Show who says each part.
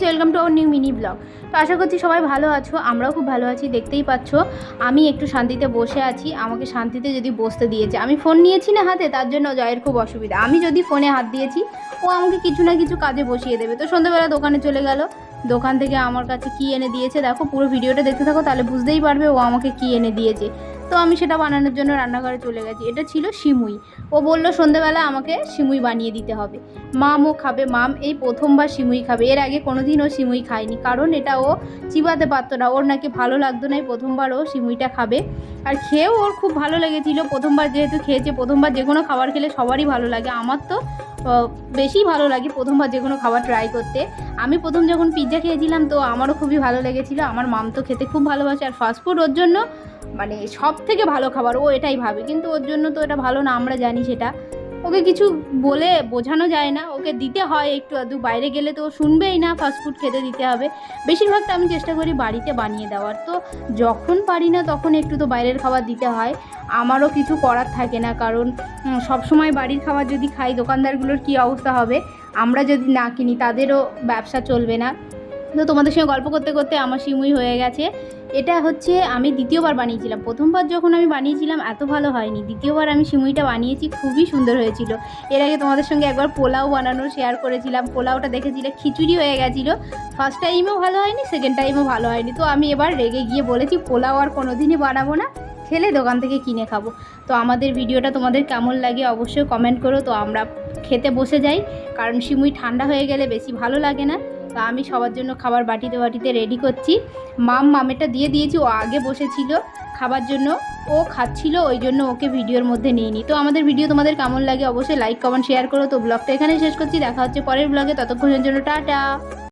Speaker 1: Welcome to our new mini blog. তো আশা করছি সবাই ভালো আছো, আমরাও খুব ভালো আছি। দেখতেই পাচ্ছ আমি একটু শান্তিতে বসে আছি, আমাকে শান্তিতে যদি বসতে দিয়েছে। আমি ফোন নিয়েছি না হাতে, তার জন্য জয়ের খুব অসুবিধা। আমি যদি ফোনে হাত দিয়েছি ও আমাকে কিছু না কিছু কাজে বসিয়ে দেবে। তো সন্ধ্যেবেলা দোকানে চলে গেল, দোকান থেকে আমার কাছে কী এনে দিয়েছে দেখো, পুরো ভিডিওটা দেখতে থাকো, তাহলে বুঝতেই পারবে ও আমাকে কী এনে দিয়েছে। তো আমি সেটা বানানোর জন্য রান্নাঘরে চলে গেছি। এটা ছিল সিমুই। ও বললো সন্ধ্যেবেলা আমাকে সিমুই বানিয়ে দিতে হবে। মামও খাবে, মাম এই প্রথমবার সিমুই খাবে, এর আগে কোনোদিন ও সিমুই খায়নি, কারণ এটা ও চিবাতে পারতো না, ওর নাকি ভালো লাগতো না। এই প্রথমবার ও সিমুইটা খাবে, আর খেয়েও ওর খুব ভালো লেগেছিলো। প্রথমবার যেহেতু খেয়েছে, প্রথমবার যে কোনো খাবার খেলে সবারই ভালো লাগে, আমার তো বেশি ভালো লাগে প্রথমবার যে কোনো খাবার ট্রাই করতে। আমি প্রথম যখন পিৎজা খেয়েছিলাম তো আমারও খুবই ভালো লেগেছিলো। আমার মাম তো খেতে খুব ভালোবাসে, আর ফাস্টফুড ওর জন্য মানে সব থেকে ভালো খাবার, ও এটাই ভাবে। কিন্তু ওর জন্য তো এটা ভালো না, আমরা জানি সেটা। ওকে কিছু বলে বোঝানো যায় না, ওকে দিতে হয় একটু আধটু। বাইরে গেলে তো ও শুনবেই না, ফাস্টফুড খেতে দিতে হবে। বেশিরভাগটা আমি চেষ্টা করি বাড়িতে বানিয়ে দেওয়ার। তো যখন পারি না তখন একটু তো বাইরের খাবার দিতে হয়, আমারও কিছু করার থাকে না। কারণ সবসময় বাড়ির খাবার যদি খাই, দোকানদারগুলোর কী অবস্থা হবে, আমরা যদি না কিনি তাদেরও ব্যবসা চলবে না। তো তোমাদের সঙ্গে গল্প করতে করতে আমার সিমুই হয়ে গেছে। এটা হচ্ছে আমি দ্বিতীয়বার বানিয়েছিলাম। প্রথমবার যখন আমি বানিয়েছিলাম এত ভালো হয়নি, দ্বিতীয়বার আমি সিমুইটা বানিয়েছি, খুবই সুন্দর হয়েছিল। এর আগে তোমাদের সঙ্গে একবার পোলাও বানানো শেয়ার করেছিলাম, পোলাওটা দেখেছিলে খিচুড়ি হয়ে গেছিলো। ফার্স্ট টাইমেও ভালো হয়নি, সেকেন্ড টাইমেও ভালো হয়নি। তো আমি এবার রেগে গিয়ে বলেছি পোলাও আর কোনো দিনই বানাবো না, খেলে দোকান থেকে কিনে খাবো। তো আমাদের ভিডিওটা তোমাদের কেমন লাগে অবশ্যই কমেন্ট করো। তো আমরা খেতে বসে যাই, কারণ সিমুই ঠান্ডা হয়ে গেলে বেশি ভালো লাগে না। তা আমি সবার জন্য খাবার বাটিতে বাটিতে রেডি করছি। মামেটা দিয়ে দিয়েছি, ও আগে বসেছিল খাবার জন্য, ও খাচ্ছিল, ওই জন্য ওকে ভিডিওর মধ্যে নিইনি। তো আমাদের ভিডিও তোমাদের কেমন লাগে অবশ্যই লাইক কমেন্ট শেয়ার করো। তো ব্লগটা এখানেই শেষ করছি, দেখা হচ্ছে পরের ব্লগে, ততক্ষণের জন্য টাটা।